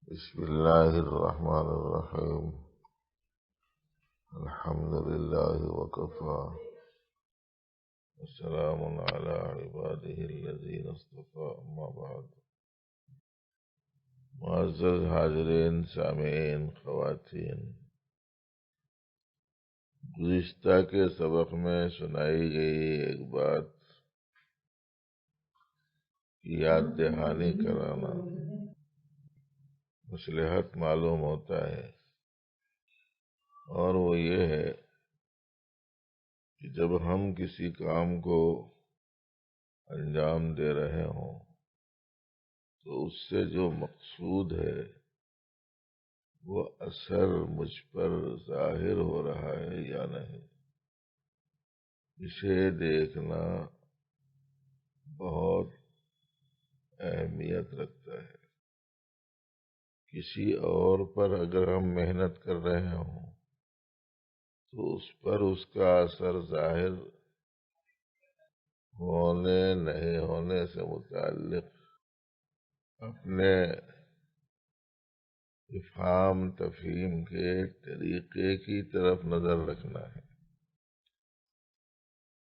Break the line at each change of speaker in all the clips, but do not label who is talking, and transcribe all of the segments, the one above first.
بسم الله الرحمن الرحيم. الحمد لله وكفى وسلام على عباده الذين اصطفى. أما بعد. معزز حاضرین، سامعین، خواتین، گزشتہ کے سبق میں سنائی گئی ایک بات کی یاد دہانی کرانا مصلحت معلوم ہوتا ہے، اور وہ یہ ہے کہ جب ہم کسی کام کو انجام دے رہے ہوں تو اس سے جو مقصود ہے وہ اثر مجھ پر ظاہر ہو رہا ہے یا نہیں، اسے دیکھنا بہت اہمیت رکھتا ہے۔ کسی اور پر اگر ہم محنت کر رہے ہوں تو اس پر اس کا اثر ظاہر ہونے نہیں ہونے سے متعلق اپنے افہام تفہیم کے طریقے کی طرف نظر رکھنا ہے۔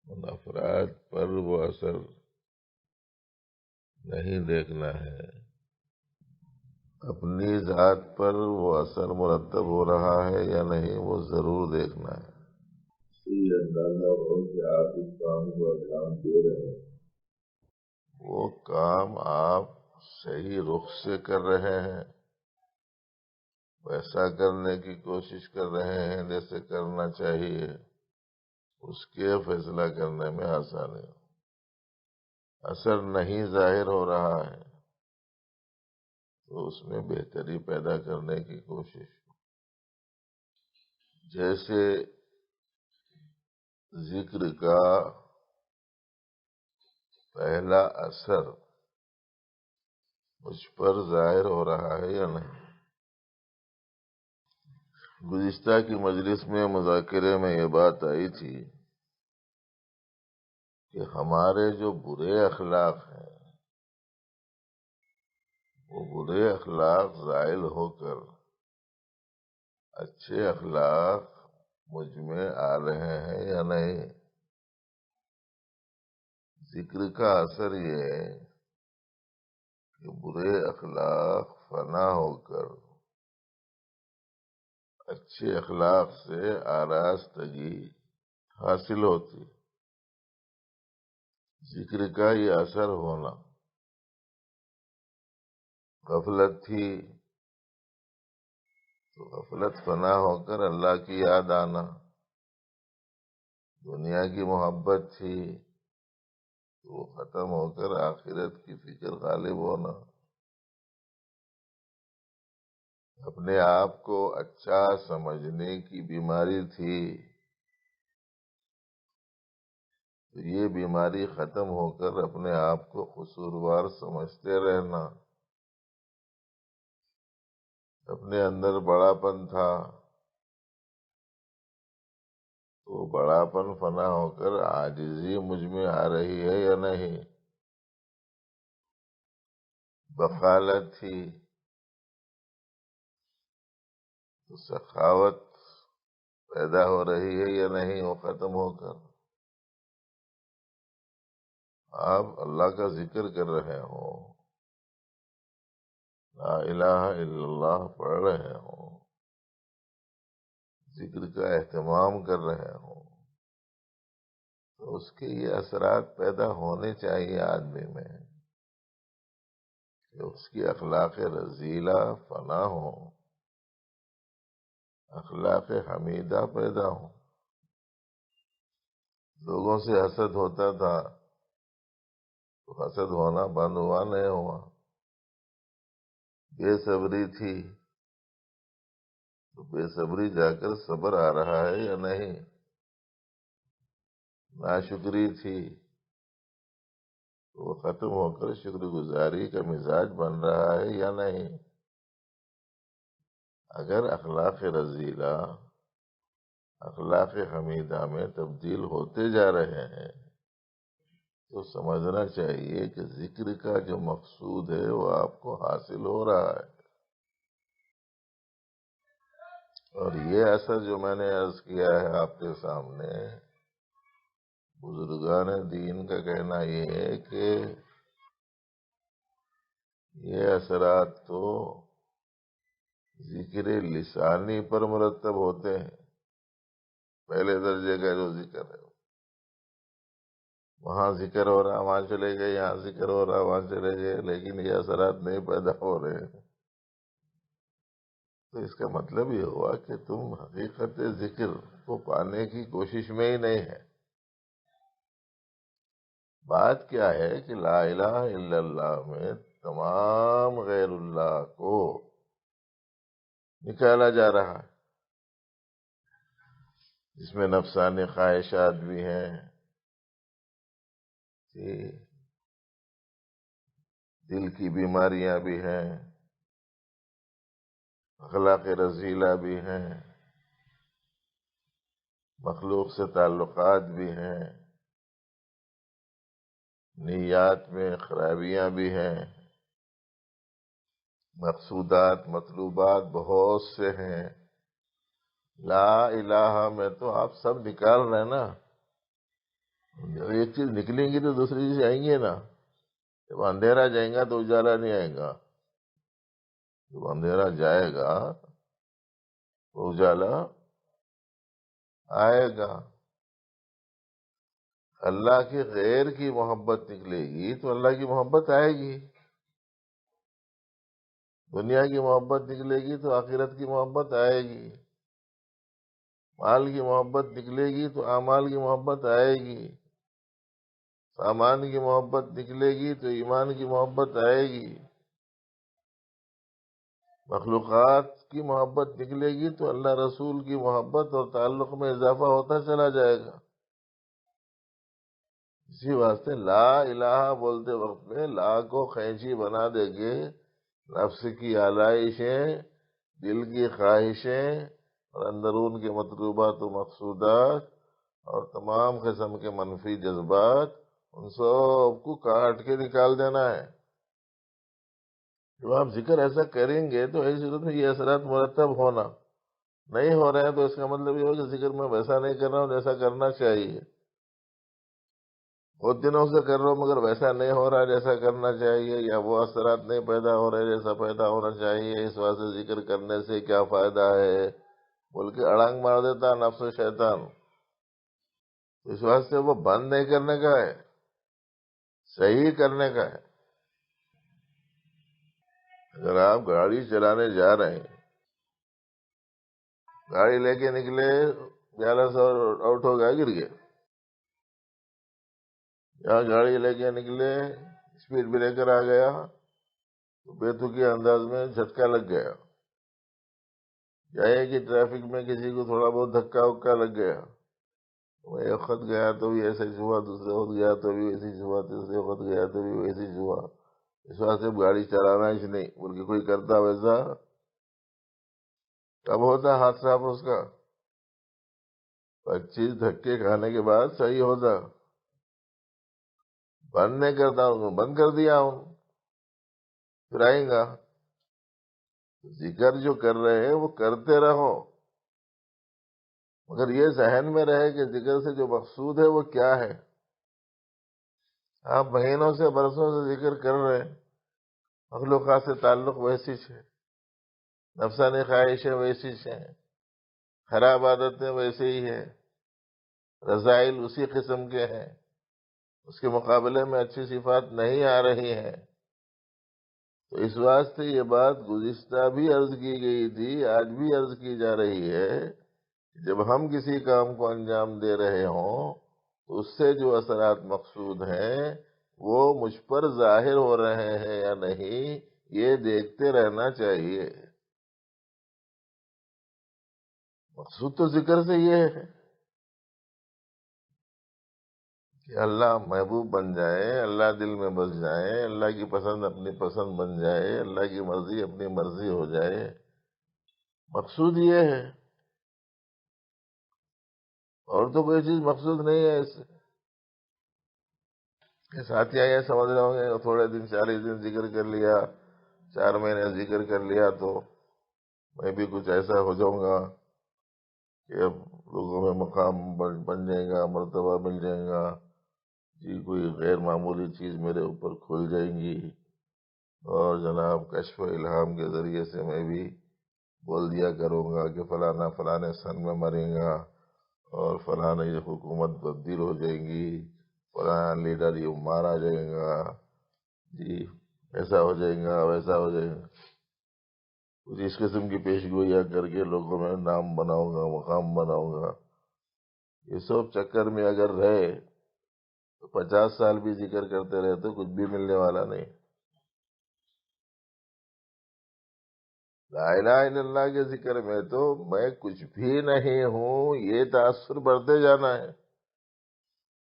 ان افراد پر وہ اثر نہیں دیکھنا ہے، اپنی ذات پر وہ اثر مرتب ہو رہا ہے یا نہیں وہ ضرور دیکھنا ہے۔ یہ اندازہ ہو کہ آپ اس کام کو انجام دے رہے ہیں، وہ کام آپ صحیح رخ سے کر رہے ہیں، ویسا کرنے کی کوشش کر رہے ہیں جیسے کرنا چاہیے، اس کے فیصلہ کرنے میں آسانی ہو۔ اثر نہیں ظاہر ہو رہا ہے تو اس میں بہتری پیدا کرنے کی کوشش، جیسے ذکر کا پہلا اثر مجھ پر ظاہر ہو رہا ہے یا نہیں۔ گزشتہ کی مجلس میں مذاکرے میں یہ بات آئی تھی کہ ہمارے جو برے اخلاق ہیں وہ برے اخلاق زائل ہو کر اچھے اخلاق مجھ میں آ رہے ہیں یا نہیں۔ ذکر کا اثر یہ ہے کہ برے اخلاق فنا ہو کر اچھے اخلاق سے آراستگی حاصل ہوتی۔ ذکر کا یہ اثر ہونا، غفلت تھی تو غفلت فنا ہو کر اللہ کی یاد آنا، دنیا کی محبت تھی تو وہ ختم ہو کر آخرت کی فکر غالب ہونا، اپنے آپ کو اچھا سمجھنے کی بیماری تھی تو یہ بیماری ختم ہو کر اپنے آپ کو قصوروار سمجھتے رہنا، اپنے اندر بڑا پن تھا تو بڑا پن فنا ہو کر عاجزی مجھ میں آ رہی ہے یا نہیں۔ بخالت تھی تو سخاوت پیدا ہو رہی ہے یا نہیں، وہ ختم ہو کر آپ اللہ کا ذکر کر رہے ہوں، لا الہ الا اللہ پڑھ رہے ہوں، ذکر کا اہتمام کر رہے ہوں تو اس کے یہ اثرات پیدا ہونے چاہیے آدمی میں کہ اس کی اخلاق رذیلہ فنا ہو، اخلاق حمیدہ پیدا ہو۔ لوگوں سے حسد ہوتا تھا تو حسد ہونا بند ہوا نہیں ہوا، بے صبری تھی تو بے صبری جا کر صبر آ رہا ہے یا نہیں، ناشکری تھی تو وہ ختم ہو کر شکر گزاری کا مزاج بن رہا ہے یا نہیں۔ اگر اخلاق رذیلہ اخلاق حمیدہ میں تبدیل ہوتے جا رہے ہیں تو سمجھنا چاہیے کہ ذکر کا جو مقصود ہے وہ آپ کو حاصل ہو رہا ہے۔ اور یہ اثر جو میں نے عرض کیا ہے آپ کے سامنے، بزرگان دین کا کہنا یہ ہے کہ یہ اثرات تو ذکر لسانی پر مرتب ہوتے ہیں، پہلے درجے کا جو ذکر ہے، وہاں ذکر ہو رہا وہاں چلے گئے، یہاں ذکر ہو رہا وہاں چلے گئے، لیکن یہ اثرات نہیں پیدا ہو رہے ہیں۔ تو اس کا مطلب یہ ہوا کہ تم حقیقت ذکر کو پانے کی کوشش میں ہی نہیں ہے۔ بات کیا ہے کہ لا الہ الا اللہ میں تمام غیر اللہ کو نکالا جا رہا ہے، جس میں نفسانی خواہشات بھی ہیں، دل کی بیماریاں بھی ہیں، اخلاق رذیلہ بھی ہیں، مخلوق سے تعلقات بھی ہیں، نیات میں خرابیاں بھی ہیں، مقصودات مطلوبات بہت سے ہیں۔ لا الہ میں تو آپ سب نکال رہے ہیں نا، جب ایک چیز نکلیں گی تو دوسری چیز آئیں گی نا۔ جب اندھیرا جائے گا تو اجالا نہیں آئے گا، جب اندھیرا جائے گا تو اجالا آئے گا۔ اللہ کی غیر کی محبت نکلے گی تو اللہ کی محبت آئے گی، دنیا کی محبت نکلے گی تو آخرت کی محبت آئے گی، مال کی محبت نکلے گی تو اعمال کی محبت آئے گی، سامان کی محبت نکلے گی تو ایمان کی محبت آئے گی، مخلوقات کی محبت نکلے گی تو اللہ رسول کی محبت اور تعلق میں اضافہ ہوتا چلا جائے گا۔ اسی واسطے لا الہ بولتے وقت میں لا کو خینچی بنا دے گے، نفس کی آلائشیں، دل کی خواہشیں اور اندرون کے مطلوبات و مقصودات اور تمام قسم کے منفی جذبات، ان سب کو کاٹ کے نکال دینا ہے۔ جب آپ ذکر ایسا کریں گے تو ایسی صورت میں یہ اثرات مرتب ہونا نہیں ہو رہے ہیں، تو اس کا مطلب یہ ہو کہ ذکر میں ویسا نہیں کر رہا ہوں جیسا کرنا چاہیے، بہت دنوں سے کر رہا ہوں مگر ویسا نہیں ہو رہا جیسا کرنا چاہیے، یا وہ اثرات نہیں پیدا ہو رہے جیسا پیدا ہونا چاہیے، اس واسطے ذکر کرنے سے کیا فائدہ ہے بول کے اڑانگ مار دیتا نفس و شیطان۔ اس واسطے وہ بند نہیں کرنے کا ہے، صحیح کرنے کا ہے۔ اگر آپ گاڑی چلانے جا رہے ہیں، گاڑی لے کے نکلے، 4200 آؤٹ ہو گیا، گر گیا، یہاں گاڑی لے کے نکلے، اسپیڈ بریکر آ گیا تو بے تکی انداز میں جھٹکا لگ گیا، یا یہ کہ ٹریفک میں کسی کو تھوڑا بہت دھکا وکا لگ گیا، ایک وقت گیا تو بھی ایسے ہی ہوا، دوسرے وقت گیا تو بھی ویسے ہی ہوا، تیسرے وقت گیا تو بھی ویسے ہی ہوا۔ اس واسطے گاڑی چلانا ہی نہیں، بلکہ کوئی کرتا ویسا کب ہوتا حادثہ اس کا؟ 25 دھکے کھانے کے بعد صحیح ہوتا۔ بند نہیں کرتا ہوں، بند کر دیا ہوں، پھر آئیں گا۔ ذکر جو کر رہے ہیں وہ کرتے رہو، مگر یہ ذہن میں رہے کہ ذکر سے جو مقصود ہے وہ کیا ہے۔ آپ مہینوں سے برسوں سے ذکر کر رہے ہیں، مخلوقات سے تعلق ویسی ہے، نفسانی خواہشیں ویسی ہیں، خراب عادتیں ویسے ہی ہیں، رذائل اسی قسم کے ہیں، اس کے مقابلے میں اچھی صفات نہیں آ رہی ہیں۔ تو اس واسطے یہ بات گزشتہ بھی عرض کی گئی تھی، آج بھی عرض کی جا رہی ہے، جب ہم کسی کام کو انجام دے رہے ہوں تو اس سے جو اثرات مقصود ہیں وہ مجھ پر ظاہر ہو رہے ہیں یا نہیں، یہ دیکھتے رہنا چاہیے۔ مقصود تو ذکر سے یہ ہے کہ اللہ محبوب بن جائے، اللہ دل میں بس جائے، اللہ کی پسند اپنی پسند بن جائے، اللہ کی مرضی اپنی مرضی ہو جائے، مقصود یہ ہے، اور تو کوئی چیز مقصود نہیں ہے اس سے۔ کہ ساتھی یہ سمجھ رہے ہوں گے تھوڑے دن 40 دن ذکر کر لیا، 4 مہینے ذکر کر لیا تو میں بھی کچھ ایسا ہو جاؤں گا کہ اب لوگوں میں مقام بن جائے گا، مرتبہ مل جائے گا، جی کوئی غیر معمولی چیز میرے اوپر کھل جائیں گی، اور جناب کشف و الہام کے ذریعے سے میں بھی بول دیا کروں گا کہ فلانا فلانے سن میں مریں گا، اور فلانا یہ حکومت تبدیل ہو جائیں گی، فلانا لیڈر یہ مارا جائے گا، جی ایسا ہو جائے گا ویسا ہو جائے گا، کچھ اس قسم کی پیش گوئیاں کر کے لوگوں میں نام بناؤں گا، مقام بناؤں گا۔ یہ سب چکر میں اگر رہے تو 50 سال بھی ذکر کرتے رہے تو کچھ بھی ملنے والا نہیں۔ لا الہ الا اللہ کے ذکر میں تو میں کچھ بھی نہیں ہوں یہ تاثر بڑھتے جانا ہے،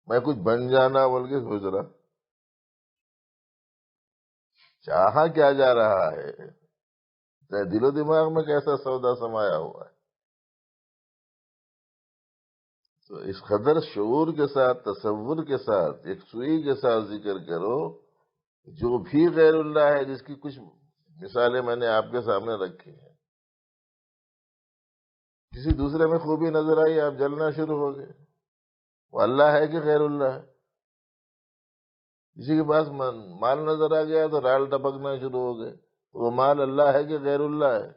میں کچھ بن جانا بول کے سوچ رہا، چاہا کیا جا رہا ہے، دل و دماغ میں کیسا سودا سمایا ہوا ہے۔ تو اس قدر شعور کے ساتھ، تصور کے ساتھ، یکسوئی کے ساتھ ذکر کرو، جو بھی غیر اللہ ہے، جس کی کچھ مثالیں میں نے آپ کے سامنے رکھی ہیں، کسی دوسرے میں خوبی نظر آئی آپ جلنا شروع ہو گئے، وہ اللہ ہے کہ غیر اللہ ہے؟ کسی کے پاس مال نظر آ گیا تو رال ٹپکنا شروع ہو گئے، وہ مال اللہ ہے کہ غیر اللہ ہے؟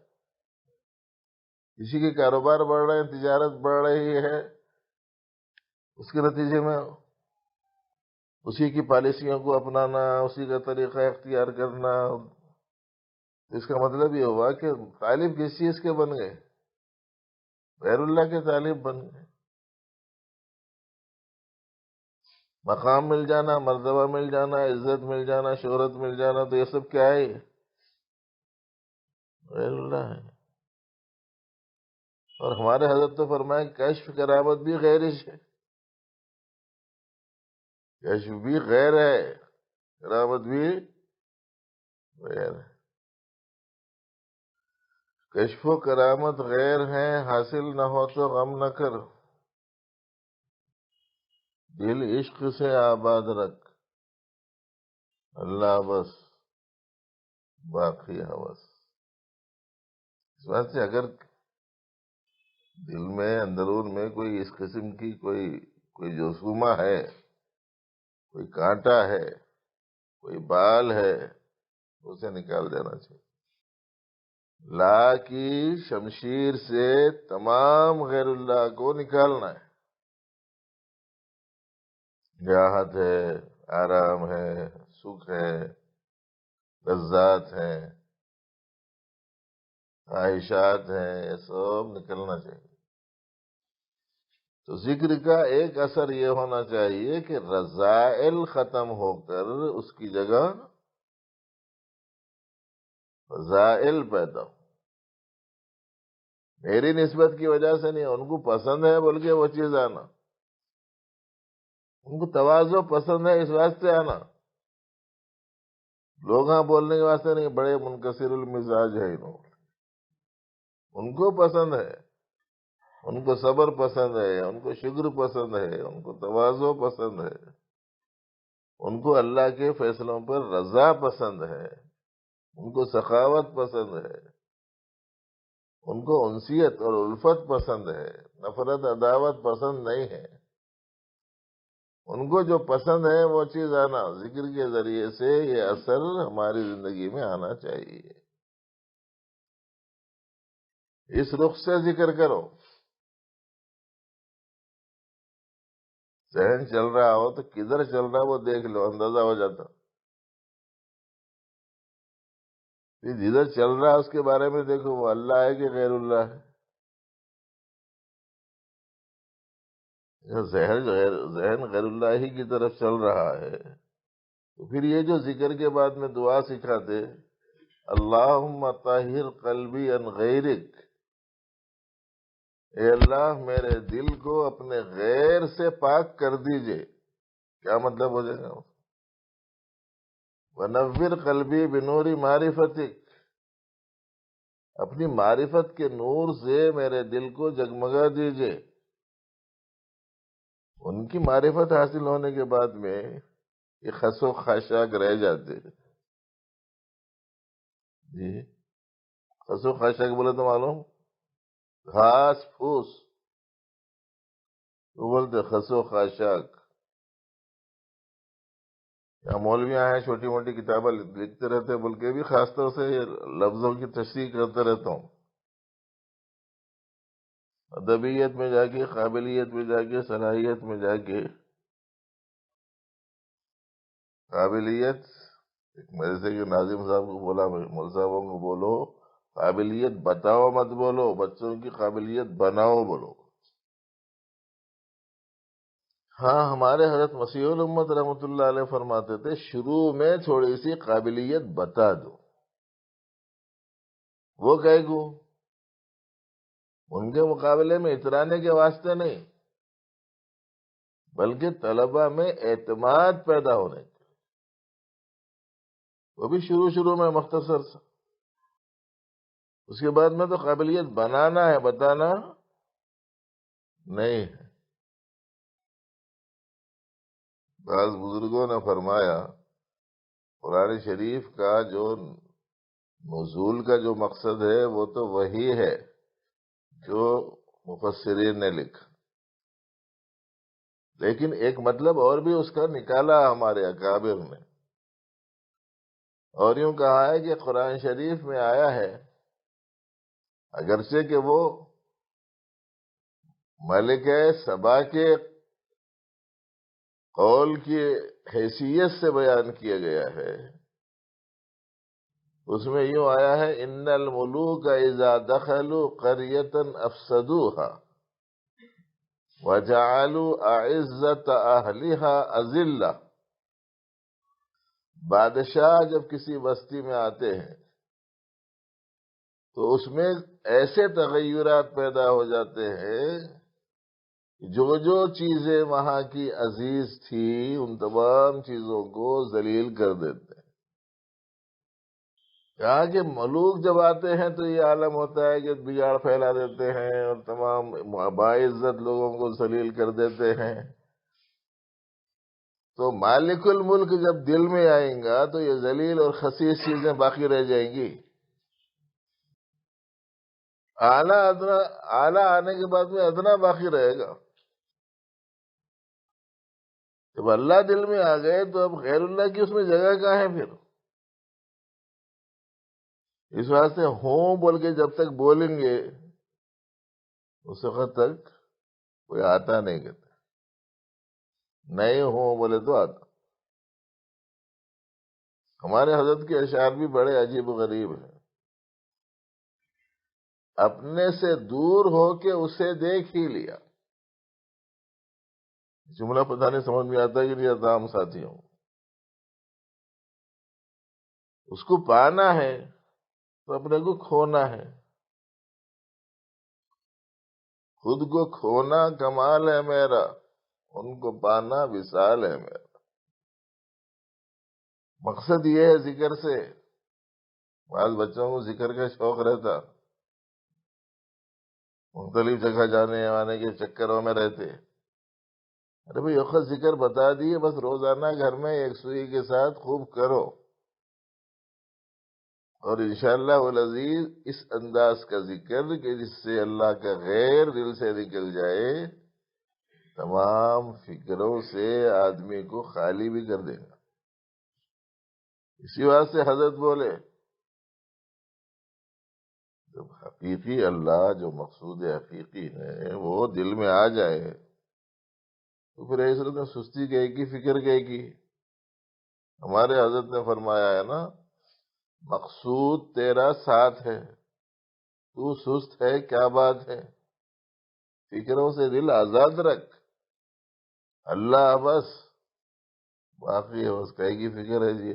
کسی کے کاروبار بڑھ رہے ہیں، تجارت بڑھ رہی ہے، اس کے نتیجے میں اسی کی پالیسیوں کو اپنانا، اسی کا طریقہ اختیار کرنا، اس کا مطلب یہ ہوا کہ طالب کس چیز کے بن گئے؟ غیر اللہ کے طالب بن گئے۔ مقام مل جانا، مرتبہ مل جانا، عزت مل جانا، شہرت مل جانا، تو یہ سب کیا ہے؟ غیر اللہ ہے۔ اور ہمارے حضرت تو فرمائے کشف کرامت بھی غیرش ہے، کشف بھی غیر ہے، کرامت بھی غیر ہے۔ کشف و کرامت غیر ہیں، حاصل نہ ہو تو غم نہ کر، دل عشق سے آباد رکھ، اللہ بس باقی ہوس۔ اس بات سے اگر دل میں اندرون میں کوئی اس قسم کی کوئی جوسومہ ہے، کوئی کانٹا ہے، کوئی بال ہے، اسے نکال دینا چاہیے۔ لا کی شمشیر سے تمام غیر اللہ کو نکالنا ہے۔ راحت ہے، آرام ہے، سکھ ہے، لذات ہیں، خواہشات ہیں، یہ سب نکلنا چاہیے۔ تو ذکر کا ایک اثر یہ ہونا چاہیے کہ رذائل ختم ہو کر اس کی جگہ فضائل پیدا ہو۔ میری نسبت کی وجہ سے نہیں، ان کو پسند ہے بول کے وہ چیز آنا، ان کو تواضع پسند ہے اس واسطے آنا، لوگ ہاں بولنے کے واسطے نہیں، بڑے منکسر المزاج ہے انہوں، ان کو پسند ہے، ان کو صبر پسند ہے، ان کو شکر پسند ہے، ان کو تواضع پسند ہے، ان کو اللہ کے فیصلوں پر رضا پسند ہے، ان کو سخاوت پسند ہے، ان کو انسیت اور الفت پسند ہے، نفرت عداوت پسند نہیں ہے۔ ان کو جو پسند ہے وہ چیز آنا، ذکر کے ذریعے سے یہ اثر ہماری زندگی میں آنا چاہیے۔ اس رخ سے ذکر کرو، ذہن چل رہا ہو تو کدھر چل رہا وہ دیکھ لو، اندازہ ہو جاتا۔ جدھر چل رہا ہے اس کے بارے میں دیکھو، وہ اللہ ہے کہ غیر اللہ ہے۔ ذہن غیر اللہ ہی کی طرف چل رہا ہے تو پھر یہ جو ذکر کے بعد میں دعا سکھاتے، اللہم طہر قلبی عن غیرک، اے اللہ میرے دل کو اپنے غیر سے پاک کر دیجئے۔ کیا مطلب ہو جائے گا؟ وَنَوِّرْ قَلْبِي بِنُورِ مَعْرِفَتِكَ، اپنی معرفت کے نور سے میرے دل کو جگمگا دیجئے۔ ان کی معرفت حاصل ہونے کے بعد میں یہ خس و خاشاک رہ جاتے، جی خسو خاشاک بولے تو معلوم گھاس پھوس، وہ بولتے خسو خاشاک. یہاں مولویاں ہیں چھوٹی موٹی کتابیں لکھتے رہتے، بلکہ بھی خاص طور سے لفظوں کی تشریح کرتے رہتا ہوں. ادبیت میں جا کے، قابلیت میں جا کے، صلاحیت میں جا کے. قابلیت جیسے کہ ناظم صاحب کو بولا، مول صاحبوں کو بولو قابلیت بتاؤ مت بولو، بچوں کی قابلیت بناؤ بولو. ہاں، ہمارے حضرت مسیح الامت رحمۃ اللہ علیہ فرماتے تھے شروع میں تھوڑی سی قابلیت بتا دو. وہ کہے گو ان کے مقابلے میں اترانے کے واسطے نہیں، بلکہ طلبہ میں اعتماد پیدا ہونے کے، وہ بھی شروع میں مختصر سا. اس کے بعد میں تو قابلیت بنانا ہے، بتانا نہیں ہے. بعض بزرگوں نے فرمایا قرآن شریف کا جو نزول کا جو مقصد ہے وہ تو وہی ہے جو مفسرین نے لکھا، لیکن ایک مطلب اور بھی اس کا نکالا ہمارے اکابر نے، اور یوں کہا ہے کہ قرآن شریف میں آیا ہے اگرچہ کہ وہ ملکہ سبا کے قول کی حیثیت سے بیان کیا گیا ہے، اس میں یوں آیا ہے ان الملوک اذا دخلوا قریۃ افسدوها وجعلوا اعزۃ اہلها اذلہ. بادشاہ جب کسی بستی میں آتے ہیں تو اس میں ایسے تغیرات پیدا ہو جاتے ہیں، جو چیزیں وہاں کی عزیز تھی ان تمام چیزوں کو ذلیل کر دیتے ہیں. کہا کہ ملوک جب آتے ہیں تو یہ عالم ہوتا ہے کہ بگاڑ پھیلا دیتے ہیں اور تمام باعزت لوگوں کو ذلیل کر دیتے ہیں. تو مالک الملک جب دل میں آئیں گا تو یہ ذلیل اور خسیس چیزیں باقی رہ جائیں گی. اعلیٰ آنے کے بعد میں ادنا باقی رہے گا. جب اللہ دل میں آ گئے تو اب غیر اللہ کی اس میں جگہ کہاں ہے پھر؟ اس واسطے ہوں بول کے جب تک بولیں گے اس وقت تک کوئی آتا نہیں کہتا، نہیں ہوں بولے تو آتا. ہمارے حضرت کے اشعار بھی بڑے عجیب و غریب ہیں. اپنے سے دور ہو کے اسے دیکھ ہی لیا. جملہ پتہ نہیں سمجھ میں آتا کہ نہیں آتا ہم ساتھی ہوں. اس کو پانا ہے تو اپنے کو کھونا ہے. خود کو کھونا کمال ہے میرا، ان کو پانا وصال ہے میرا. مقصد یہ ہے ذکر سے. بعض بچوں کو ذکر کا شوق رہتا، مختلف جگہ جانے آنے کے چکروں میں رہتے. ارے بھئی وقت ذکر بتا دیے، بس روزانہ گھر میں ایک سوئی کے ساتھ خوب کرو، اور انشاءاللہ العزیز اس انداز کا ذکر کہ جس سے اللہ کا غیر دل سے نکل جائے، تمام فکروں سے آدمی کو خالی بھی کر دے گا. اسی واسطے حضرت بولے جب حقیقی اللہ جو مقصود حقیقی ہے وہ دل میں آ جائے تو پھر اس صورت میں سستی گئے کی، فکر گئے کی. ہمارے حضرت نے فرمایا ہے نا مقصود تیرا ساتھ ہے، تو سست ہے کیا بات ہے. فکروں سے دل آزاد رکھ، اللہ بس، باقی ہے اس کہے کی فکر ہے جی.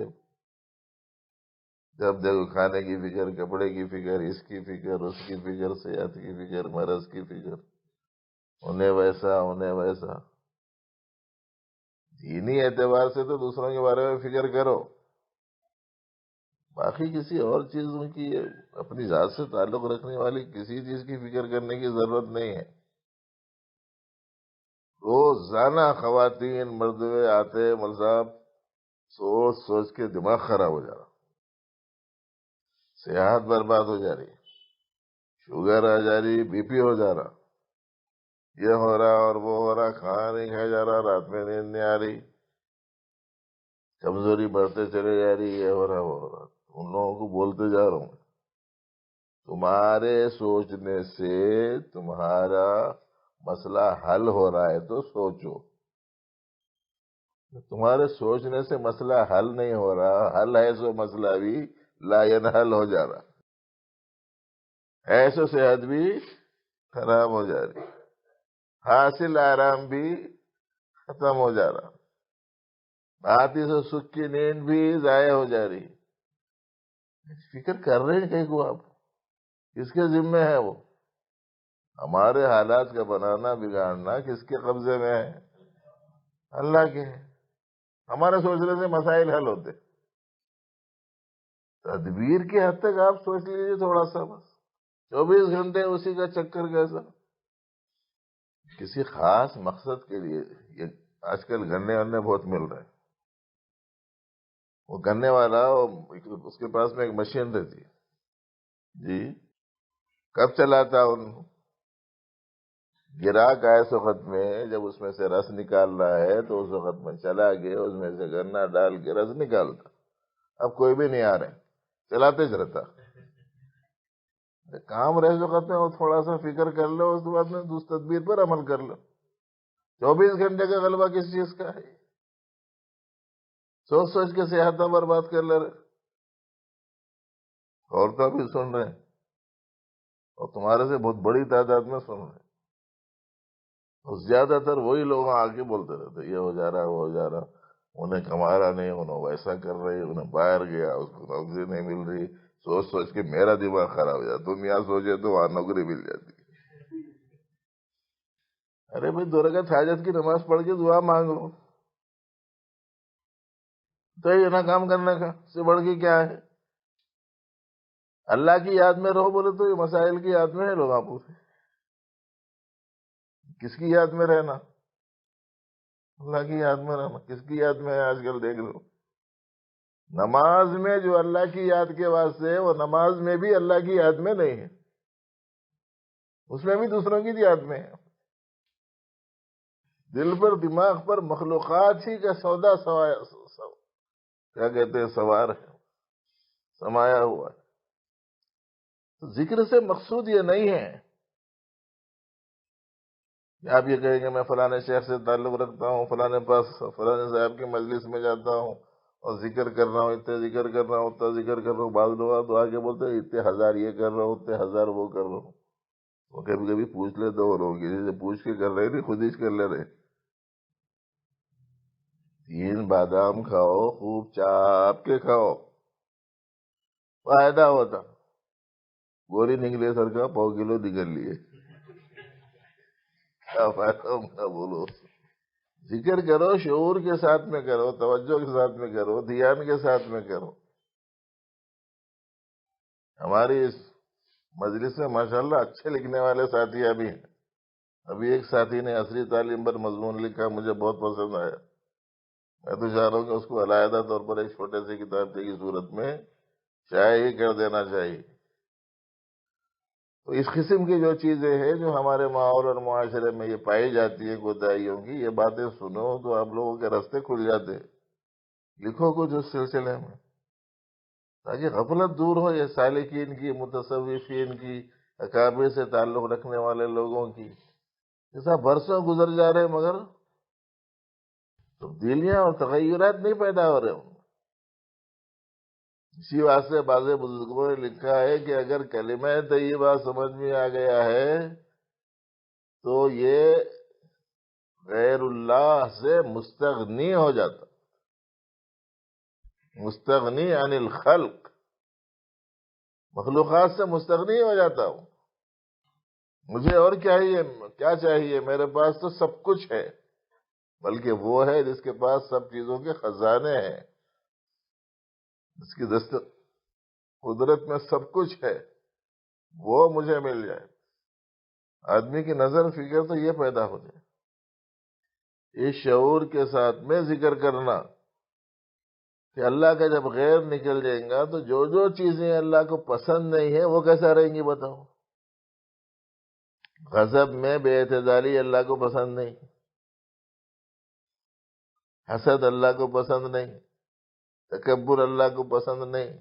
جب دیکھو کھانے کی فکر، کپڑے کی فکر، اس کی فکر، اس کی فکر، صحت کی فکر، مرض کی فکر، انہیں ویسا انہیں ویسا. دینی اعتبار سے تو دوسروں کے بارے میں فکر کرو، باقی کسی اور چیزوں کی اپنی ذات سے تعلق رکھنے والی کسی چیز کی فکر کرنے کی ضرورت نہیں ہے. روزانہ خواتین مردوے آتے مول صاحب سوچ سوچ کے دماغ خراب ہو جا رہا، صحت برباد ہو جا رہی. شوگر آ جا رہی، بی پی ہو جا رہا، یہ ہو رہا اور وہ ہو رہا، کھانا نہیں کھایا جا رہا، رات میں نیند نہیں آ رہی، کمزوری بڑھتے چلے جا رہی، یہ ہو رہا وہ ہو رہا. ان لوگوں کو بولتے جا رہا ہوں، تمہارے سوچنے سے تمہارا مسئلہ حل ہو رہا ہے تو سوچو. تمہارے سوچنے سے مسئلہ حل نہیں ہو رہا، حل ہے سو مسئلہ بھی لا ینحل ہو جا رہا، ایسو صحت بھی خراب ہو جا رہی، حاصل آرام بھی ختم ہو جا رہا، آتی سے سکھ کی نیند بھی ضائع ہو جا رہی. فکر کر رہے ہیں کہیں کو آپ؟ کس کے ذمہ ہے وہ؟ ہمارے حالات کا بنانا بگاڑنا کس کے قبضے میں ہے؟ اللہ کے ہے. ہمارے سوچنے سے مسائل حل ہوتے. تدبیر کی حد تک آپ سوچ لیجیے تھوڑا سا، بس 24 گھنٹے اسی کا چکر کیسا؟ کسی خاص مقصد کے لیے. یہ آج کل گنے ونے بہت مل رہے ہیں. وہ گنے والا اس کے پاس میں ایک مشین رہتی ہے جی، کب چلاتا ان گرا کا اس وقت میں، جب اس میں سے رس نکال رہا ہے تو اس وقت میں چلا گیا، اس میں سے گنا ڈال کے رس نکالتا. اب کوئی بھی نہیں آ رہے، چلاتے رہتا. کام رہ وقت میں وہ تھوڑا سا فکر کر لو، اس کے بعد میں دوسری تدبیر پر عمل کر لو. 24 گھنٹے کا غلبہ کس چیز کا ہے؟ سوچ سوچ کے صحت برباد کر لے رہے. عورتیں بھی سن رہے ہیں اور تمہارے سے بہت بڑی تعداد میں سن رہے ہیں. اور زیادہ تر وہی لوگ آ کے بولتے رہتے، یہ ہو جا رہا وہ ہو جا رہا، انہیں کمارا نہیں، انہیں ویسا کر رہی، انہیں باہر گیا اس کو نوکری نہیں مل رہی. سوچ سوچ کے میرا دماغ خراب ہو جاتا. تم یہاں سوچے تو وہاں نوکری مل جاتی. ارے بھائی 2 رکعت حاجت کی نماز پڑھ کے دعا مانگو تو یہ نہ کام کرنے کا اس سے بڑھ کے کیا ہے؟ اللہ کی یاد میں رہو بولے تو یہ مسائل کی یاد میں ہے لوگ. آپ کس کی یاد میں رہنا؟ اللہ کی یاد میں رہنا. کس کی یاد میں ہے آج کل؟ دیکھ لو نماز میں جو اللہ کی یاد کے واسطے ہے، وہ نماز میں بھی اللہ کی یاد میں نہیں ہے، اس میں بھی دوسروں کی یاد میں ہے. دل پر دماغ پر مخلوقات ہی کا سودا کیا کہتے ہیں سوار ہے، سمایا ہوا ہے. تو ذکر سے مقصود یہ نہیں ہے کہ آپ یہ کہیں گے میں فلانے شیخ سے تعلق رکھتا ہوں، فلانے پاس فلانے صاحب کی مجلس میں جاتا ہوں اور ذکر کر رہا ہوں، اتنے ذکر کر رہا ہوں، اتنا ذکر کر رہا ہوں. بعض لوگ تو آگے بولتے ہیں اتنے ہزار یہ کر رہا ہوں، اتنے ہزار وہ کر رہا ہوں. وہ کبھی کبھی پوچھ لے تو لوگ جیسے پوچھ کے کر رہے نہیں، خود ہی کر لے رہے. 3 بادام کھاؤ، خوب چاپ کے کھاؤ، فائدہ ہوتا. گولی نکلے سر کا 1.5 کلو نکل لیے، کیا فائدہ ہوگا بولو. ذکر کرو، شعور کے ساتھ میں کرو، توجہ کے ساتھ میں کرو، دھیان کے ساتھ میں کرو. ہماری اس مجلس میں ماشاءاللہ اچھے لکھنے والے ساتھی ابھی ہیں. ابھی ایک ساتھی نے عصری تعلیم پر مضمون لکھا، مجھے بہت پسند آیا. میں تو چاہ رہا ہوں کہ اس کو علیحدہ طور پر ایک چھوٹے سے کتاب کی صورت میں شائع ہی کر دینا چاہیے. تو اس قسم کی جو چیزیں ہیں جو ہمارے ماحول اور معاشرے میں یہ پائی جاتی ہیں کوتاہیوں کی، یہ باتیں سنو تو آپ لوگوں کے راستے کھل جاتے. لکھو کچھ اس سلسلے میں تاکہ غفلت دور ہو. یہ سالکین کی، متصوفین کی، اکابر سے تعلق رکھنے والے لوگوں کی جیسا برسوں گزر جا رہے مگر تبدیلیاں اور تغیرات نہیں پیدا ہو رہے. اسی واسطے بعض بزرگوں نے لکھا ہے کہ اگر کلمہ طیبہ سمجھ میں آ گیا ہے تو یہ غیر اللہ سے مستغنی ہو جاتا، مستغنی عن الخلق، مخلوقات سے مستغنی ہو جاتا ہوں. مجھے اور کیا چاہیے؟ میرے پاس تو سب کچھ ہے. بلکہ وہ ہے جس کے پاس سب چیزوں کے خزانے ہیں، جس کی دست قدرت میں سب کچھ ہے، وہ مجھے مل جائے. آدمی کی نظر فکر تو یہ پیدا ہو جائے. اس شعور کے ساتھ میں ذکر کرنا کہ اللہ کا جب غیر نکل جائے گا تو جو چیزیں اللہ کو پسند نہیں ہیں وہ کیسا رہیں گی بتاؤ. غضب میں بے اعتدالی اللہ کو پسند نہیں، حسد اللہ کو پسند نہیں، تکبر اللہ کو پسند نہیں،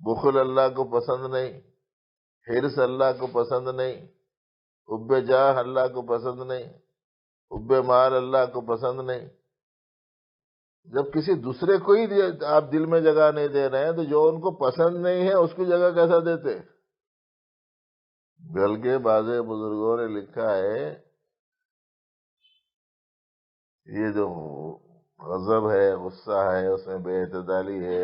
بخل اللہ کو پسند نہیں، حرص اللہ کو پسند نہیں، حب جاہ اللہ کو پسند نہیں، حب مال اللہ کو پسند نہیں۔ جب کسی دوسرے کو ہی آپ دل میں جگہ نہیں دے رہے ہیں تو جو ان کو پسند نہیں ہے اس کی جگہ کیسا دیتے؟ بلکہ بعض بزرگوں نے لکھا ہے یہ جو غضب ہے، غصہ ہے، اس میں بے اعتدالی ہے،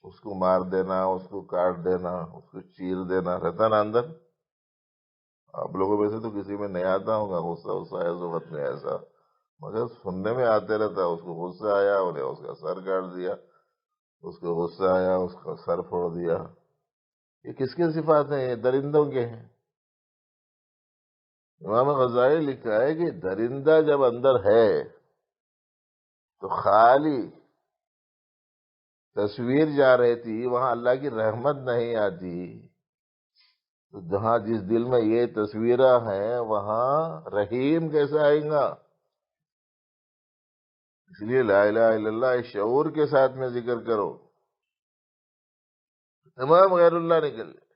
اس کو مار دینا، اس کو کاٹ دینا، اس کو چیر دینا رہتا نا اندر۔ آپ لوگوں میں سے تو کسی میں نہیں آتا ہوگا غصہ، غصہ ہے وقت میں ایسا، مگر سننے میں آتے رہتا، اس کو غصہ آیا انہیں اس کا سر کاٹ دیا، اس کو غصہ آیا اس کا سر پھوڑ دیا۔ یہ کس کے صفات ہیں؟ یہ درندوں کے ہیں۔ امام غزالی لکھا ہے کہ درندہ جب اندر ہے تو خالی تصویر جا رہی تھی، وہاں اللہ کی رحمت نہیں آتی، تو جہاں جس دل میں یہ تصویریں ہیں وہاں رحیم کیسے آئیں گا؟ اس لیے لا الہ الا اللہ اس شعور کے ساتھ میں ذکر کرو، تمام غیر اللہ نکل جائے۔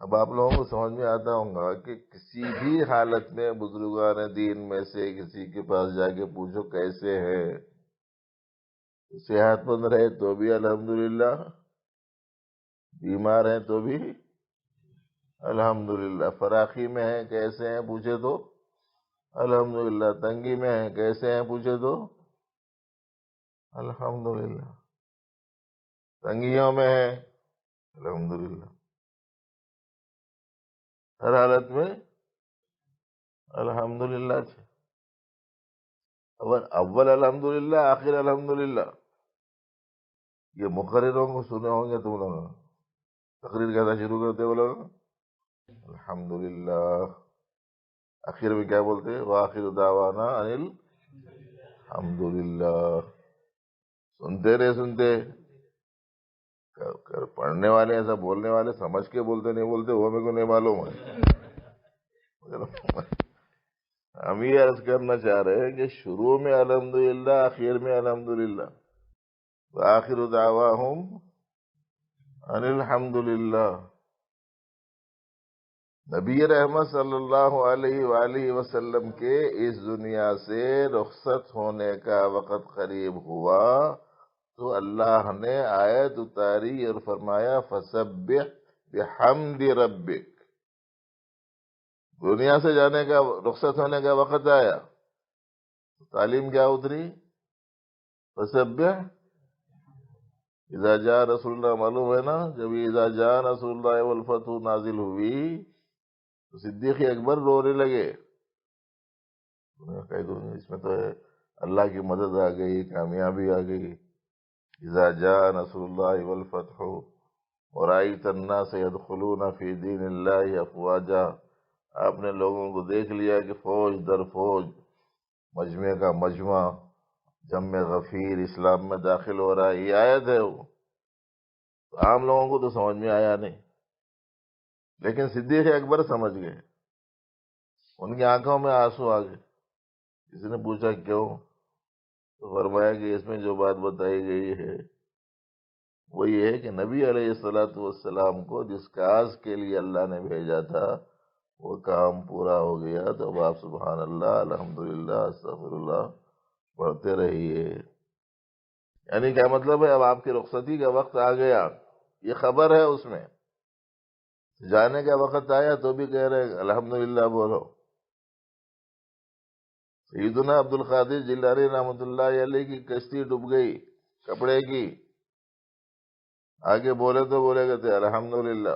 اب آپ لوگوں کو سمجھ میں آتا ہوگا کہ کسی بھی حالت میں بزرگان دین میں سے کسی کے پاس جا کے پوچھو کیسے ہے، صحت مند رہے تو بھی الحمدللہ، بیمار ہیں تو بھی الحمدللہ، فراخی میں ہیں کیسے ہیں پوچھے تو الحمدللہ، تنگی میں ہیں کیسے ہیں پوچھے تو الحمدللہ، تنگیوں میں ہیں الحمدللہ، ہر حالت میں الحمدللہ۔ اول الحمدللہ، آخر الحمدللہ۔ یہ مقرروں کو سنے ہوں گے تم لوگ، تقریر کیسا شروع کرتے وہ لوگ؟ الحمدللہ، آخر میں کیا بولتے؟ وآخر دعوانا ان الحمدللہ۔ سنتے رہے سنتے، پڑھنے والے ایسا بولنے والے سمجھ کے بولتے نہیں بولتے وہ میرے کو نہیں معلوم ہے۔ ہم یہ عرض کرنا چاہ رہے ہیں کہ شروع میں الحمدللہ، آخر میں الحمدللہ، وآخر دعواہم ان الحمدللہ۔ نبی رحمت صلی اللہ علیہ وآلہ وسلم کے اس دنیا سے رخصت ہونے کا وقت قریب ہوا تو اللہ نے آیت اتاری اور فرمایا فسبح بحمد ربک۔ دنیا سے جانے کا، رخصت ہونے کا وقت آیا، تعلیم کیا اتری؟ فسبح اذا جاء رسول اللہ، معلوم ہے نا جب اذا جاء رسول اللہ والفتح نازل ہوئی تو صدیق اکبر رونے لگے، اس میں تو ہے اللہ کی مدد آ گئی، کامیابی آ گئی۔ اذا جاء نصر اللہ والفتح ورأیت الناس يدخلون فی دین اللہ افواجا، آپ نے لوگوں کو دیکھ لیا کہ فوج در فوج، مجمع کا مجمع، جمع غفیر اسلام میں داخل ہو رہا ہے۔ یہ آیت ہے وہ، عام لوگوں کو تو سمجھ میں آیا نہیں، لیکن صدیق اکبر سمجھ گئے، ان کی آنکھوں میں آنسو آ گئے۔ کسی نے پوچھا کیوں؟ تو فرمایا کہ اس میں جو بات بتائی گئی ہے وہ یہ ہے کہ نبی علیہ الصلوۃ والسلام کو جس کاز کے لیے اللہ نے بھیجا تھا وہ کام پورا ہو گیا، تو اب آپ سبحان اللہ، الحمدللہ، استغفر اللہ پڑھتے رہیے۔ یعنی کیا مطلب ہے؟ اب آپ کی رخصتی کا وقت آ گیا، یہ خبر ہے، اس میں جانے کا وقت آیا تو بھی کہہ رہے الحمدللہ بولو۔ سیدنا عبد القادر جیلانی رحمۃ اللہ علیہ کی کشتی ڈوب گئی کپڑے کی، آگے بولے تو بولے گئے تھے الحمدللہ،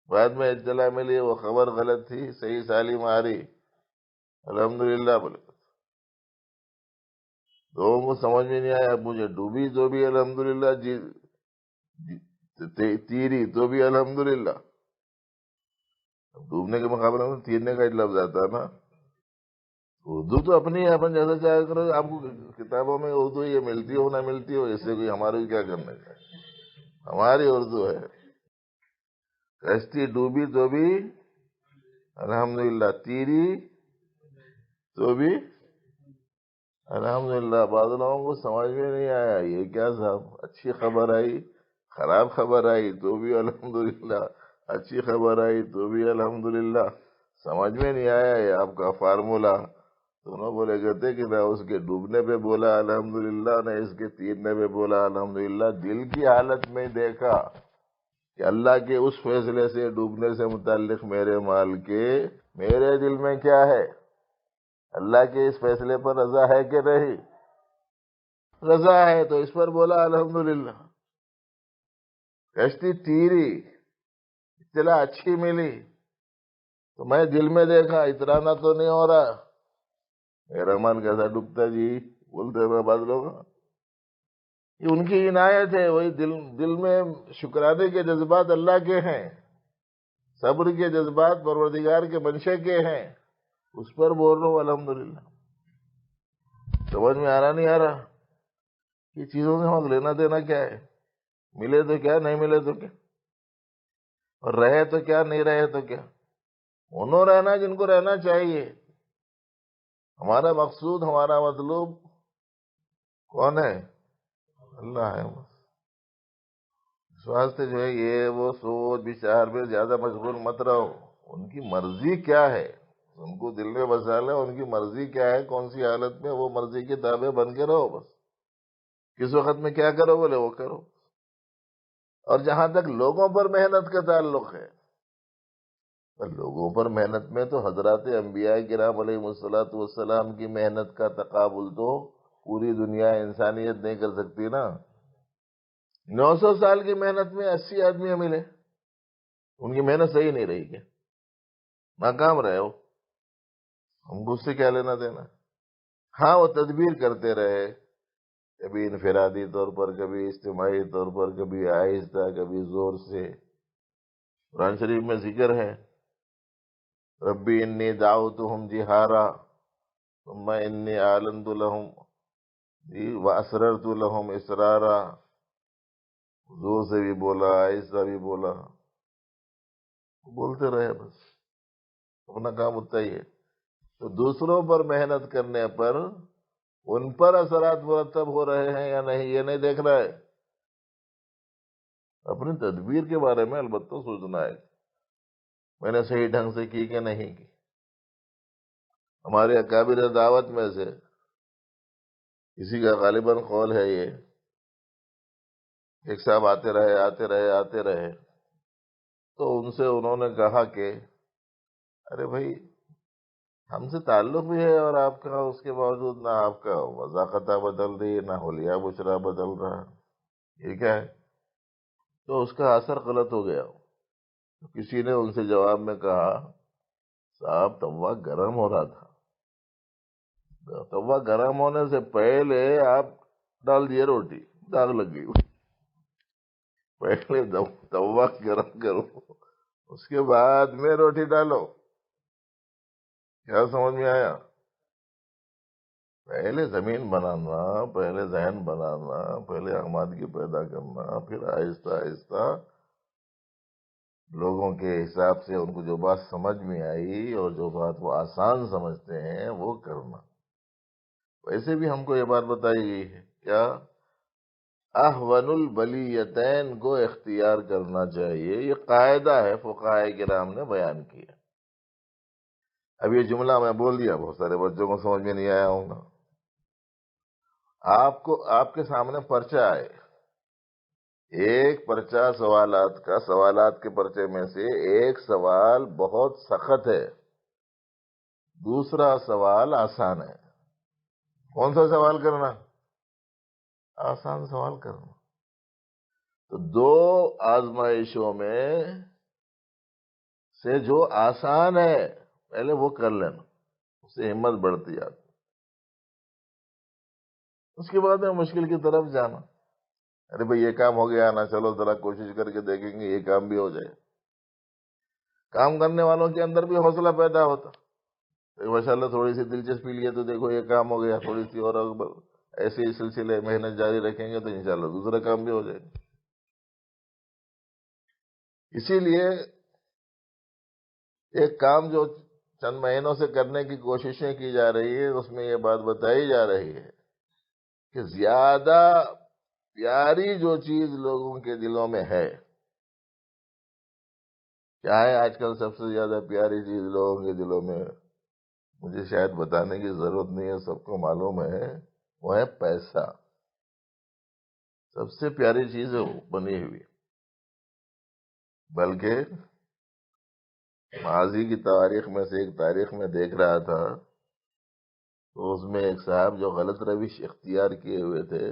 بعد میں اطلاع ملی وہ خبر غلط تھی، صحیح سالم آ رہی، الحمدللہ بولے۔ لوگوں کو سمجھ میں نہیں آیا، مجھے ڈوبی تو بھی الحمدللہ، تیری تو بھی الحمدللہ۔ ڈوبنے کے مقابلے میں تیرنے کا لفظ آتا ہے نا۔ اردو تو اپنی ہے، اپن جیسا چاہے کرو، آپ کو کتابوں میں اردو یہ ملتی ہو نہ ملتی ہو، اس سے کوئی ہمارے کیا کرنے کا، ہماری اردو ہے۔ کشتی ڈوبی تو بھی الحمدللہ، تیری تو بھی الحمدللہ۔ بعض لوگوں کو سمجھ میں نہیں آیا یہ کیا صاحب، اچھی خبر آئی خراب خبر آئی تو بھی الحمدللہ، اچھی خبر آئی تو بھی الحمدللہ، سمجھ میں نہیں آیا یہ آپ کا فارمولا۔ دونوں بولے کرتے کہ نہ اس کے ڈوبنے پہ بولا الحمدللہ، نہ اس کے تیرنے پہ بولا الحمدللہ۔ دل کی حالت میں دیکھا کہ اللہ کے اس فیصلے سے ڈوبنے سے متعلق میرے مال کے میرے دل میں کیا ہے، اللہ کے اس فیصلے پر رضا ہے کہ نہیں؟ رضا ہے تو اس پر بولا الحمدللہ۔ کشتی تیری، اطلاع اچھی ملی تو میں دل میں دیکھا اترانا تو نہیں ہو رہا، میرا مال کیسا ڈوبتا جی، بولتے ہیں بعض لوگ۔ یہ ان کی عنایت ہے، وہی دل میں شکرانے کے جذبات اللہ کے ہیں، صبر کے جذبات پروردگار کے منشے کے ہیں، اس پر بول رہا ہوں الحمدللہ۔ سمجھ میں آ رہا نہیں آ رہا؟ یہ چیزوں سے ہم لینا دینا کیا ہے؟ ملے تو کیا، نہیں ملے تو کیا، اور رہے تو کیا، نہیں رہے تو کیا، انہوں رہنا جن کو رہنا چاہیے۔ ہمارا مقصود، ہمارا مطلوب کون ہے؟ اللہ ہے۔ اس واسطے جو ہے یہ وہ سوچ بچار میں زیادہ مشغول مت رہو، ان کی مرضی کیا ہے ان کو دل میں بسا لے، ان کی مرضی کیا ہے، کون سی حالت میں، وہ مرضی کے تابع بن کے رہو بس۔ کس وقت میں کیا کرو بولے وہ کرو۔ اور جہاں تک لوگوں پر محنت کا تعلق ہے، لوگوں پر محنت میں تو حضرات انبیاء کرام علیہ الصلوۃ والسلام کی محنت کا تقابل تو پوری دنیا انسانیت نہیں کر سکتی نا۔ 900 سال کی محنت میں 80 آدمی ملے، ان کی محنت صحیح نہیں رہی کیا؟ ناکام رہے ہو، ہم کو اس سے کیا لینا دینا؟ ہاں وہ تدبیر کرتے رہے، کبھی انفرادی طور پر، کبھی اجتماعی طور پر، کبھی آہستہ، کبھی زور سے۔ قرآن شریف میں ذکر ہے ربی انی دعوتہم جہارا ثم انی اعلنت لہم واسررت لہم اسرارا۔ زور سے بھی بولا، آہستہ بھی بولا، بولتے رہے بس، اپنا کام اتنا ہی ہے۔ تو دوسروں پر محنت کرنے پر ان پر اثرات مرتب ہو رہے ہیں یا نہیں یہ نہیں دیکھ رہا ہے۔ اپنی تدبیر کے بارے میں البتہ سوچنا ہے، میں نے صحیح ڈھنگ سے کی کہ نہیں کی۔ ہمارے اکابر دعوت میں سے کسی کا غالباً قول ہے یہ، ایک صاحب آتے رہے تو ان سے انہوں نے کہا کہ ارے بھائی ہم سے تعلق بھی ہے اور آپ کا، اس کے باوجود نہ آپ کا وضاقتہ بدل رہی، نہ حلیہ بشرا بدل رہا، یہ کیا ہے؟ تو اس کا اثر غلط ہو گیا۔ کسی نے ان سے جواب میں کہا صاحب توا گرم ہو رہا تھا، توا گرم ہونے سے پہلے آپ ڈال دیے روٹی، داغ لگ گئی، پہلے توا گرم کرو اس کے بعد میں روٹی ڈالو۔ کیا سمجھ میں آیا؟ پہلے زمین بنانا، پہلے ذہن بنانا، پہلے آمادگی پیدا کرنا، پھر آہستہ آہستہ لوگوں کے حساب سے ان کو جو بات سمجھ میں آئی اور جو بات وہ آسان سمجھتے ہیں وہ کرنا۔ ویسے بھی ہم کو یہ بات بتائی گئی ہے کیا، احون البلیتین کو اختیار کرنا چاہیے، یہ قاعدہ ہے فقہاء کرام نے بیان کیا۔ اب یہ جملہ میں بول دیا، بہت سارے بچوں کو سمجھ میں نہیں آیا ہوگا۔ آپ کے سامنے پرچہ ہے، ایک پرچہ سوالات کے پرچے میں سے ایک سوال بہت سخت ہے، دوسرا سوال آسان ہے۔ کون سا سوال کرنا؟ آسان سوال کرنا۔ تو دو آزمائشوں میں سے جو آسان ہے پہلے وہ کر لینا، اس سے ہمت بڑھتی آتی، اس کے بعد میں مشکل کی طرف جانا۔ ارے بھئی یہ کام ہو گیا نا، چلو ذرا کوشش کر کے دیکھیں گے یہ کام بھی ہو جائے۔ کام کرنے والوں کے اندر بھی حوصلہ پیدا ہوتا، ماشاءاللہ تھوڑی سی دلچسپی لیے تو دیکھو یہ کام ہو گیا، تھوڑی سی اور ایسے ہی سلسلے محنت جاری رکھیں گے تو انشاءاللہ دوسرا کام بھی ہو جائے گا۔ اسی لیے ایک کام جو چند مہینوں سے کرنے کی کوششیں کی جا رہی ہے، اس میں یہ بات بتائی جا رہی ہے کہ زیادہ پیاری جو چیز لوگوں کے دلوں میں ہے، کیا ہے آج کل سب سے زیادہ پیاری چیز لوگوں کے دلوں میں؟ مجھے شاید بتانے کی ضرورت نہیں ہے، سب کو معلوم ہے، وہ ہے پیسہ۔ سب سے پیاری چیز ہے وہ بنی ہوئی۔ بلکہ ماضی کی تاریخ میں سے ایک تاریخ میں دیکھ رہا تھا، تو اس میں ایک صاحب جو غلط روش اختیار کیے ہوئے تھے،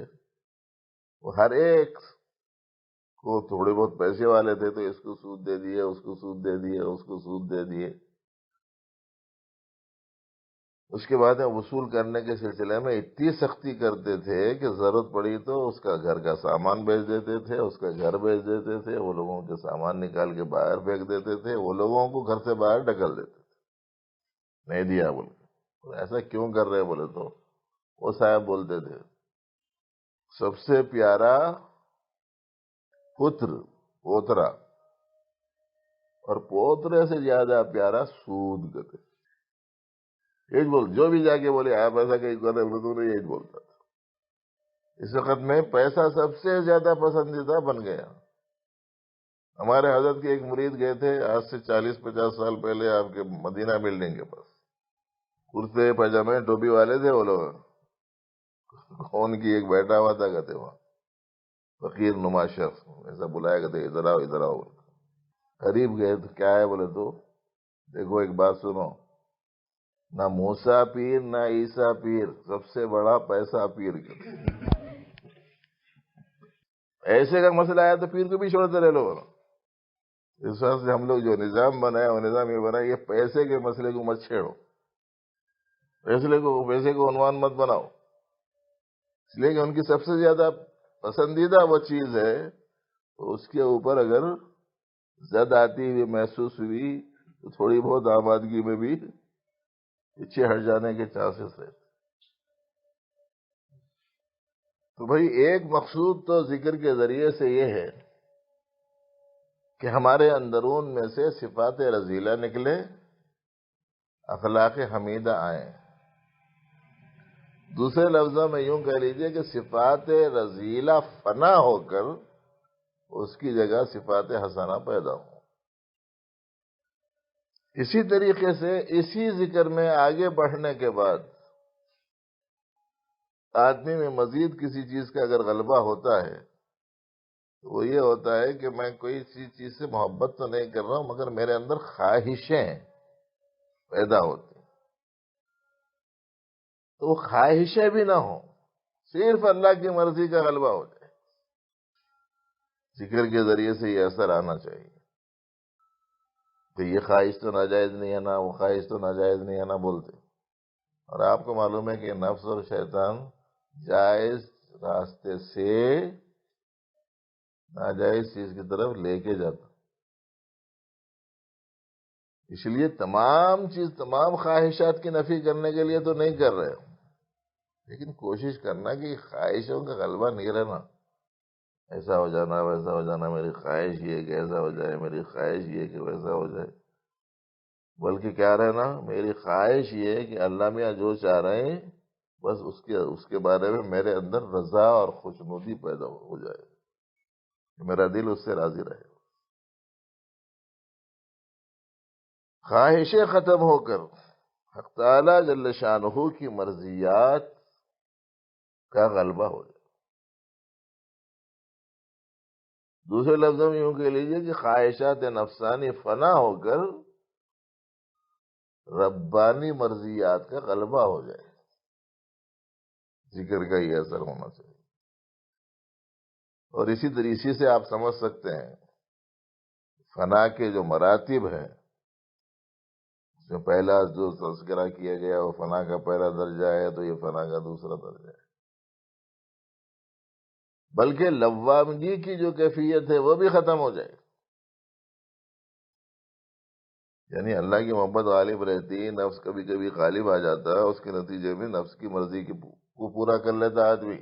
وہ ہر ایک کو تھوڑے بہت پیسے والے تھے تو اس کو سود دے دیے، اس کو سود دے دیے، اس کو سود دے دیے۔ اس کے بعد وصول کرنے کے سلسلے میں اتنی سختی کرتے تھے کہ ضرورت پڑی تو اس کا گھر کا سامان بیچ دیتے تھے، اس کا گھر بیچ دیتے تھے، وہ لوگوں کے سامان نکال کے باہر پھینک دیتے تھے، وہ لوگوں کو گھر سے باہر ڈھکل دیتے تھے، نہیں دیا بول کے۔ ایسا کیوں کر رہے بولے تو وہ صاحب بولتے تھے سب سے پیارا پتر پوترا، اور پوترے سے زیادہ پیارا سود کرتے۔ یہی بول، جو بھی جا کے بولے آپ ایسا کہیں کر رہے تو یہی بولتا تھا۔ اس وقت میں پیسہ سب سے زیادہ پسندیدہ بن گیا۔ ہمارے حضرت کے ایک مرید گئے تھے آج سے 40-50 سال پہلے آپ کے مدینہ بلڈنگ کے پاس، کرتے پاجامے ٹوپی والے تھے وہ لوگ، کون کی ایک بیٹھا ہوا تھا، کہتے وہاں فقیر نما شخص، ایسا بلایا کرتے ادھر آؤ ادھر آؤ۔ قریب گئے تو کیا ہے بولے تو دیکھو ایک بات سنو، نہ موسیٰ پیر نہ عیسیٰ پیر، سب سے بڑا پیسہ پیر کا۔ ایسے کا مسئلہ آیا تو پیر کو بھی چھوڑتے رہ لو۔ اس وقت سے ہم لوگ جو نظام بنایا وہ نظام یہ بنا، یہ پیسے کے مسئلے کو مت چھیڑو، پیسے کو عنوان مت بناؤ، اس لیے کہ ان کی سب سے زیادہ پسندیدہ وہ چیز ہے، تو اس کے اوپر اگر زد آتی ہوئی محسوس ہوئی تو تھوڑی بہت آمادگی میں بھی پیچھے ہٹ جانے کے چانسز ہے۔ تو بھائی ایک مقصود تو ذکر کے ذریعے سے یہ ہے کہ ہمارے اندرون میں سے صفات رذیلہ نکلے، اخلاق حمیدہ آئیں۔ دوسرے لفظوں میں یوں کہہ لیجئے کہ صفات رذیلہ فنا ہو کر اس کی جگہ صفات حسنہ پیدا ہوں۔ اسی طریقے سے اسی ذکر میں آگے بڑھنے کے بعد آدمی میں مزید کسی چیز کا اگر غلبہ ہوتا ہے تو وہ یہ ہوتا ہے کہ میں کوئی چیز سے محبت تو نہیں کر رہا ہوں، مگر میرے اندر خواہشیں پیدا ہوتی، تو وہ خواہشیں بھی نہ ہوں، صرف اللہ کی مرضی کا غلبہ ہو جائے۔ ذکر کے ذریعے سے یہ اثر آنا چاہیے کہ یہ خواہش تو ناجائز نہیں ہے نا، وہ خواہش تو ناجائز نہیں ہے نا بولتے۔ اور آپ کو معلوم ہے کہ نفس اور شیطان جائز راستے سے ناجائز چیز کی طرف لے کے جاتا، اس لیے تمام خواہشات کی نفی کرنے کے لیے تو نہیں کر رہے، لیکن کوشش کرنا کہ خواہشوں کا غلبہ نہیں رہنا، ایسا ہو جانا ویسا ہو جانا، میری خواہش یہ کہ ایسا ہو جائے، میری خواہش یہ کہ ویسا ہو جائے، بلکہ کیا رہنا، میری خواہش یہ کہ اللہ میاں جو چاہ رہے ہیں بس اس کے بارے میں میرے اندر رضا اور خوشنودی پیدا ہو جائے، میرا دل اس سے راضی رہے۔ خواہشیں ختم ہو کر حق تعالی جل شانہ کی مرضیات کا غلبہ ہو جائے۔ دوسرے لفظوں میں یوں کہہ لیجئے کہ خواہشات نفسانی فنا ہو کر ربانی مرضیات کا غلبہ ہو جائے۔ ذکر کا یہ اثر ہونا چاہیے، اور اسی طریقے سے آپ سمجھ سکتے ہیں فنا کے جو مراتب ہیں، اس میں پہلا جو تذکرہ کیا گیا وہ فنا کا پہلا درجہ ہے، تو یہ فنا کا دوسرا درجہ ہے، بلکہ لوامگی کی جو کیفیت ہے وہ بھی ختم ہو جائے، یعنی اللہ کی محبت غالب رہتی، نفس کبھی کبھی غالب آ جاتا ہے، اس کے نتیجے میں نفس کی مرضی کو پورا کر لیتا آدمی،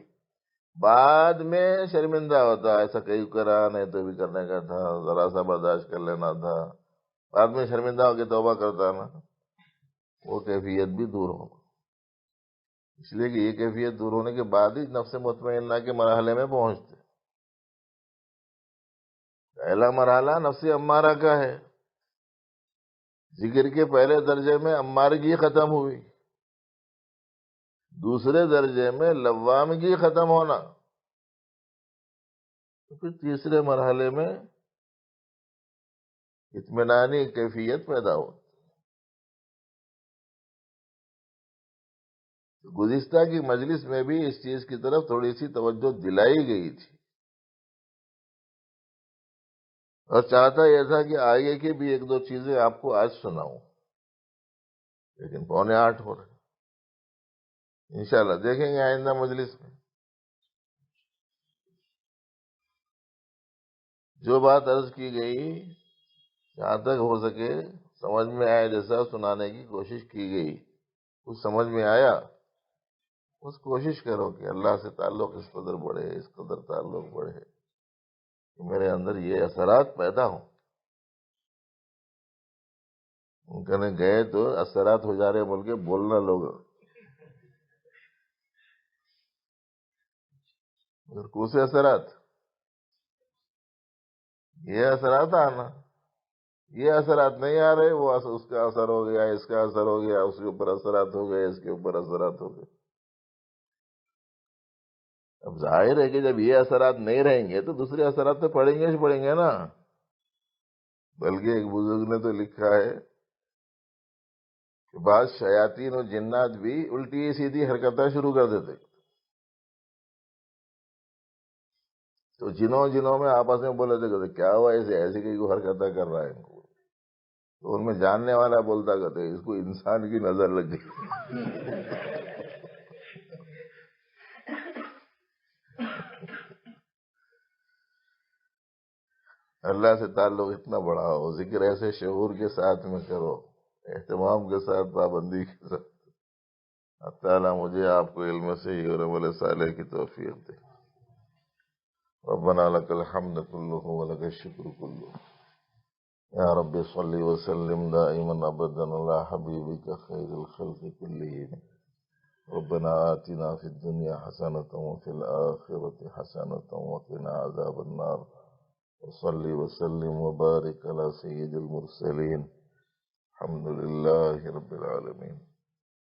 بعد میں شرمندہ ہوتا، ایسا کئی کرا نہیں تو بھی کرنے کا تھا، ذرا سا برداشت کر لینا تھا، بعد میں شرمندہ ہو کے توبہ کرتا نا، وہ کیفیت بھی دور ہو، اس لیے کہ یہ کیفیت دور ہونے کے بعد ہی نفس مطمئنہ کے مرحلے میں پہنچتے۔ پہلا مرحلہ نفس امارہ کا ہے، ذکر کے پہلے درجے میں امارگی ختم ہوئی، دوسرے درجے میں لوامگی ختم ہونا، تو پھر تیسرے مرحلے میں اطمینانی کیفیت پیدا ہو۔ گزشتہ کی مجلس میں بھی اس چیز کی طرف تھوڑی سی توجہ دلائی گئی تھی، اور چاہتا یہ تھا کہ آگے کی بھی ایک دو چیزیں آپ کو آج سناؤں، لیکن 7:45 ہو رہے، انشاءاللہ دیکھیں گے آئندہ مجلس میں۔ جو بات عرض کی گئی جہاں تک ہو سکے سمجھ میں آئے جیسا سنانے کی کوشش کی گئی، کچھ سمجھ میں آیا اس کوشش کرو کہ اللہ سے تعلق اس قدر بڑھے، اس قدر تعلق بڑھے کہ میرے اندر یہ اثرات پیدا ہوں۔ ان کہنے گئے تو اثرات ہو جا رہے بول کے بولنا لوگ، کون سے اثرات؟ یہ اثرات آنا، یہ اثرات نہیں آ رہے، وہ اس کا اثر ہو گیا، اس کا اثر ہو گیا، اس کے اوپر اثرات ہو گئے، اس کے اوپر اثرات ہو گئے۔ اب ظاہر ہے کہ جب یہ اثرات نہیں رہیں گے تو دوسرے اثرات تو پڑیں گے ہی پڑیں گے نا۔ بلکہ ایک بزرگ نے تو لکھا ہے کہ بعض شیاطین و جنات بھی الٹی سیدھی حرکتیں شروع کر دیتے، تو جنوں میں آپس میں بولے تھے کیا ہوا ایسے ایسے کہ وہ حرکتیں کر رہا ہے ان کو، تو ان میں جاننے والا بولتا کہتے اس کو انسان کی نظر لگ گئی۔ اللہ سے تعلق اتنا بڑا ہو، ذکر ایسے شعور کے ساتھ میں کرو، اہتمام کے ساتھ، پابندی کے ساتھ۔ اللہ تعالیٰ مجھے آپ کو علم صحیح اور عمل صالح کی توفیق دے۔ ربنا لك الحمد كله ولك الشكر كله، يا رب صل وسلم دائما ابدا على حبيبك خير الخلق كلهم۔ ربنا آتنا في الدنيا حسنة وفي الآخرة حسنة وقنا عذاب النار، وصل وسلم وبارك على سيد المرسلين، الحمد لله رب العالمين۔